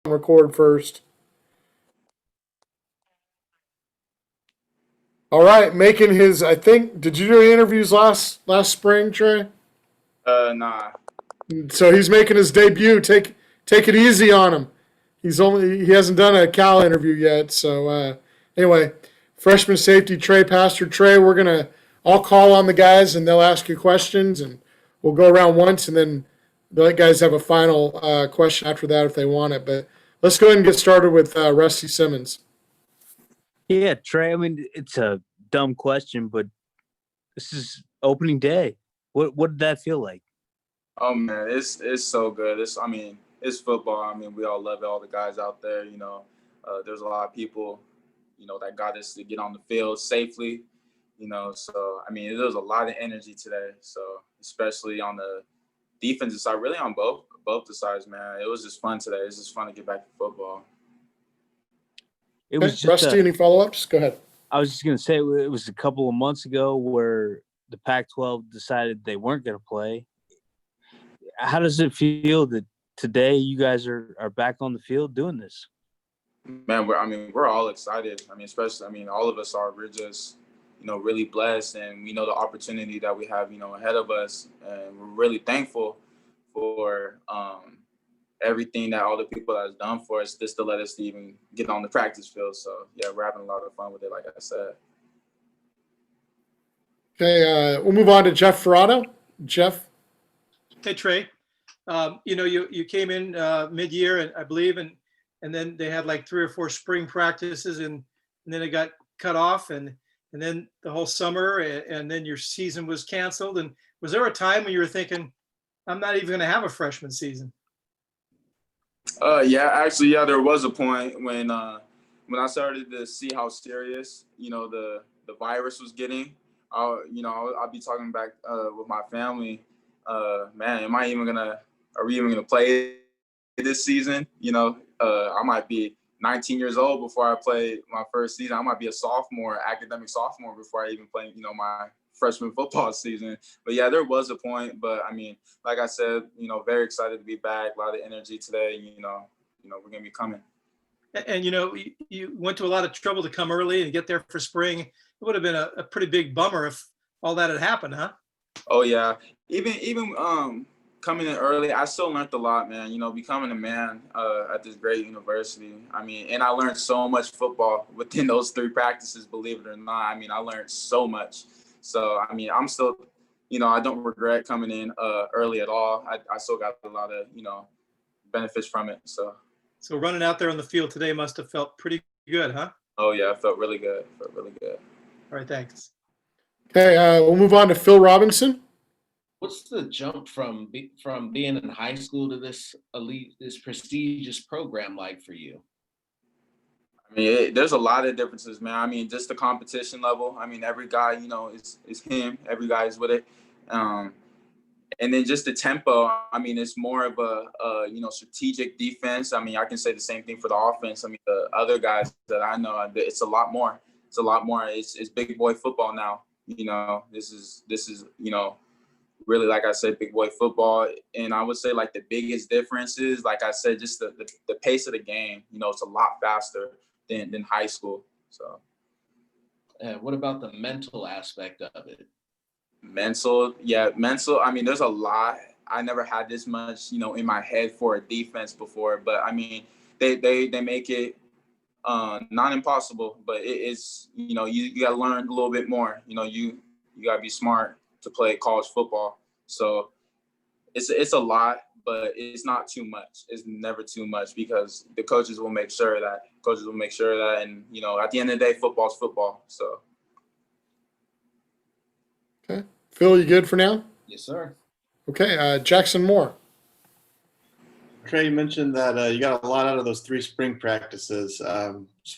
record first. All right, making his. I think. Did you do any interviews last spring, Trey? Nah. So he's making his debut. Take it easy on him. He hasn't done a Cal interview yet. So anyway, freshman safety Trey Pastor. Trey, I'll call on the guys and they'll ask you questions and we'll go around once and then the let guys have a final question after that if they want it. But let's go ahead and get started with Rusty Simmons. Yeah, Trey. I mean, it's a dumb question, but this is opening day. What did that feel like? Oh man, it's so good. It's football. I mean, we all love it. All the guys out there. There's a lot of people, that got us to get on the field safely. So I mean, there was a lot of energy today. So especially on the defensive side, really on both the sides, man. It was just fun today. It's just fun to get back to football. It was just Rusty, any follow-ups? Go ahead. I was just going to say it was a couple of months ago where the Pac-12 decided they weren't going to play. How does it feel that today you guys are back on the field doing this? Man, we're all excited. Especially, all of us are. We're just, really blessed, and we know the opportunity that we have, ahead of us, and we're really thankful for everything that all the people has done for us just to let us even get on the practice field. So yeah, we're having a lot of fun with it, like I said. Okay, we'll move on to Jeff Ferrado. Jeff. Hey, Trey. You came in mid-year, I believe, and then they had like 3 or 4 spring practices, and then it got cut off, and then the whole summer, and then your season was canceled. And was there a time when you were thinking, I'm not even going to have a freshman season? Yeah, there was a point when I started to see how serious, the virus was getting. I'll be talking back with my family. Man, are we even gonna play this season? I might be 19 years old before I play my first season. I might be academic sophomore before I even play, my freshman football season. But yeah, there was a point. But like I said, very excited to be back. A lot of energy today. We're gonna be coming. And you went to a lot of trouble to come early and get there for spring. It would have been a pretty big bummer if all that had happened, huh? Oh yeah, even coming in early, I still learned a lot, man. Becoming a man at this great university. And I learned so much football within those 3 practices. Believe it or not, I learned so much. So I'm still, I don't regret coming in early at all. I still got a lot of benefits from it. So running out there on the field today must have felt pretty good, huh? Oh yeah, it felt really good. All right, thanks. Okay, we'll move on to Phil Robinson. What's the jump from being in high school to this elite, this prestigious program like for you? There's a lot of differences, man. Just the competition level. Every guy, is him. Every guy is with it. And then just the tempo. It's more of a strategic defense. I can say the same thing for the offense. The other guys that I know, it's a lot more. It's big boy football now. This is really, like I said, big boy football. And I would say like the biggest difference is, like I said, just the pace of the game. It's a lot faster than high school. So. What about the mental aspect of it? Mental. There's a lot. I never had this much, in my head for a defense before, but they make it not impossible, but it is, you got to learn a little bit more. You got to be smart to play college football. So it's a lot, but it's not too much. It's never too much because the coaches will make sure that, and, at the end of the day, football's football. So. Okay. Phil, you good for now? Yes, sir. Okay, Jackson Moore. Trey, you mentioned that you got a lot out of those 3 spring practices.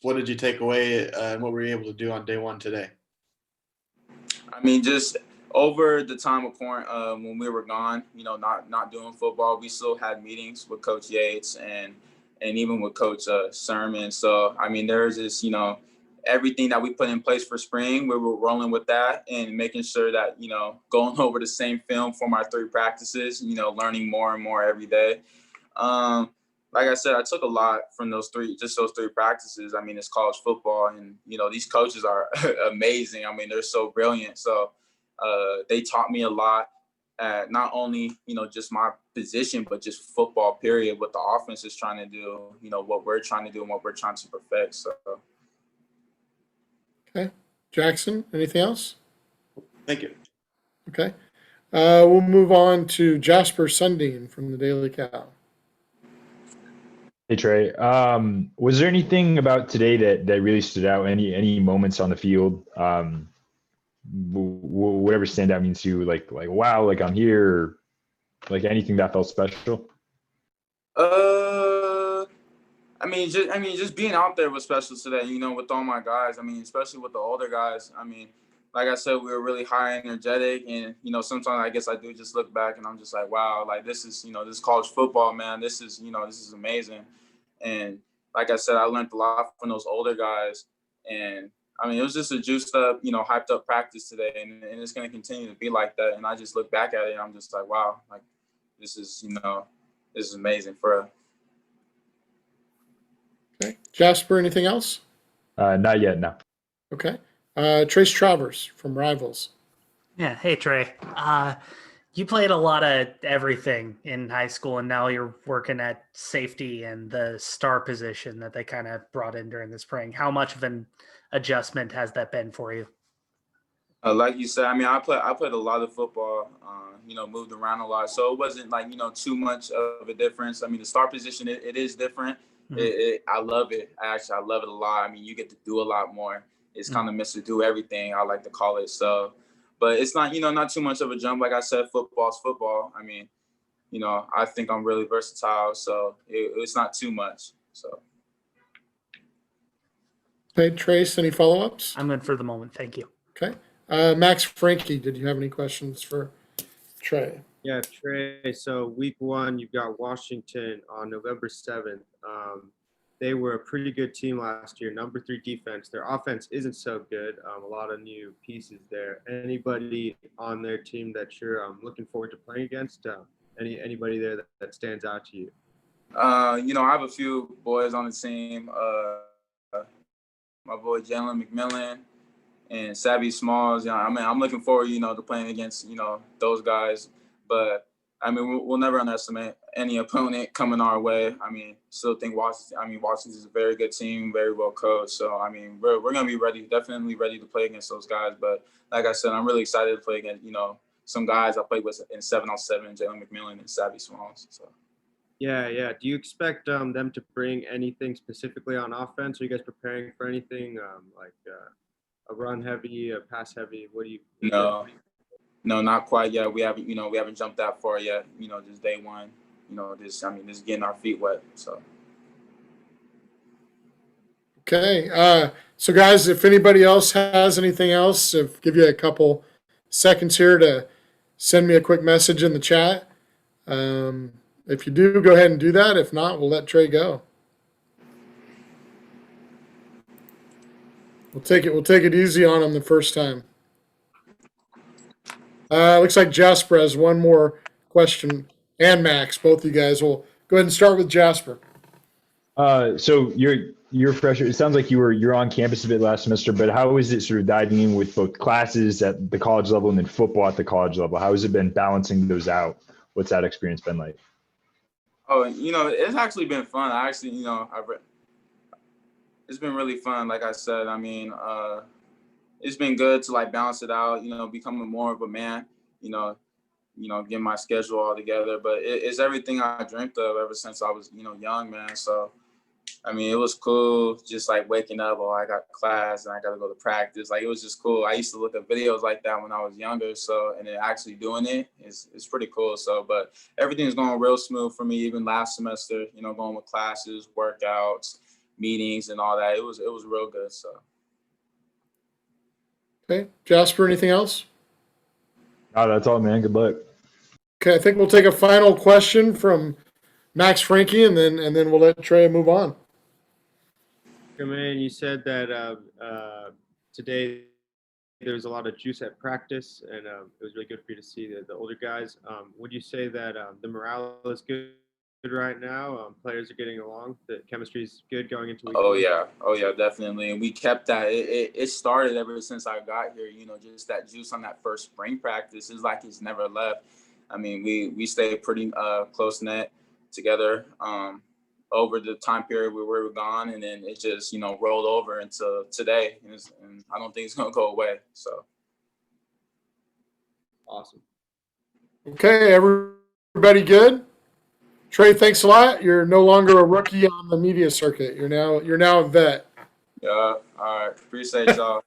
What did you take away and what were you able to do on day 1 today? Just over the time of when we were gone, not doing football, we still had meetings with Coach Yates and even with Coach Sermon. So, there's this, everything that we put in place for spring, we were rolling with that and making sure that, going over the same film from our 3 practices, learning more and more every day. like I said, I took a lot from those three practices. I mean, it's college football, and these coaches are amazing. I mean, they're so brilliant. So they taught me a lot at not only just my position, but just football period. What the offense is trying to do, what we're trying to do, and what we're trying to perfect. So. Okay, Jackson, anything else? Thank you. Okay, we'll move on to Jasper Sundin from the Daily Cow. Hey Trey, was there anything about today that really stood out? Any moments on the field? Whatever standout means to you, like wow, like I'm here, or like anything that felt special? Just being out there was special today. With all my guys. I mean, especially with the older guys. I mean, like I said, we were really high energetic, and sometimes I guess I do just look back and I'm just like, wow, like this is this is college football, man. This is this is amazing, and like I said, I learned a lot from those older guys, and I mean, it was just a juiced up, hyped up practice today, and it's going to continue to be like that. And I just look back at it and I'm just like, wow, like this is this is amazing for real. Okay, Jasper, anything else? Not yet, no. Okay, Trace Travers from Rivals. Yeah. Hey, Trey. You played a lot of everything in high school, and now you're working at safety and the star position that they kind of brought in during the spring. How much of an adjustment has that been for you? Like you said, I mean, I played a lot of football, moved around a lot. So it wasn't like, too much of a difference. I mean, the star position, it is different. Mhm. I love it. I love it a lot. I mean, you get to do a lot more. It's kind of Mr. Do Everything, I like to call it. So, but it's not, not too much of a jump. Like I said, football's football. I mean, I think I'm really versatile. So it's not too much. So. Okay, Trace, any follow-ups? I'm good for the moment. Thank you. Okay, Max Frankie, did you have any questions for Trey? Yeah, Trey. So week one, you've got Washington on November 7th. They were a pretty good team last year, number 3 defense. Their offense isn't so good. A lot of new pieces there. Anybody on their team that you're looking forward to playing against? Anybody there that stands out to you? I have a few boys on the team. My boy Jalen McMillan and Savvy Smalls. I mean, I'm looking forward, to playing against, those guys. But I mean, we'll never underestimate any opponent coming our way. I mean, still think Washington's a very good team, very well coached. So I mean, we're gonna be ready, definitely ready to play against those guys. But like I said, I'm really excited to play against, some guys I played with in 7-on-7, Jalen McMillan and Savvy Smalls. So. Yeah. Do you expect them to bring anything specifically on offense? Are you guys preparing for anything like a run heavy, a pass heavy? What do you? No, not quite yet. We haven't jumped that far yet. Just day one. Just getting our feet wet. So. Okay, so guys, if anybody else has anything else, give you a couple seconds here to send me a quick message in the chat. If you do, go ahead and do that. If not, we'll let Trey go. We'll take it easy on him the first time. Looks like Jasper has one more question, and Max, both you guys. We'll go ahead and start with Jasper. So you're fresh. It sounds like you're on campus a bit last semester, but how is it sort of diving in with both classes at the college level and then football at the college level? How has it been balancing those out? What's that experience been like? Oh, it's actually been fun. I actually, it's been really fun. Like I said, I mean, it's been good to like balance it out. Becoming more of a man. Get my schedule all together. But it's everything I dreamt of ever since I was, young, man. So, I mean, it was cool just like waking up, I got class and I got to go to practice. Like, it was just cool. I used to look at videos like that when I was younger. So, and then actually doing it is pretty cool. So, but everything's going real smooth for me, even last semester, going with classes, workouts, meetings and all that. It was real good. So. Okay, Jasper, anything else? Oh, that's all, man. Good luck. Okay, I think we'll take a final question from Max Frankie, and then we'll let Trey move on. Man, you said that today there was a lot of juice at practice, and it was really good for you to see the older guys. Would you say that the morale is good right now? Players are getting along. The chemistry's good going into week Oh one. yeah, definitely. And we kept that. It started ever since I got here. You know, just that juice on that first spring practice is like it's never left. I mean, we stayed pretty close knit together over the time period we were gone, and then it just rolled over into today, and I don't think it's gonna go away. So Awesome. Okay, everybody good? Trey, thanks a lot. You're no longer a rookie on the media circuit. You're now a vet. yeah, all right, appreciate y'all.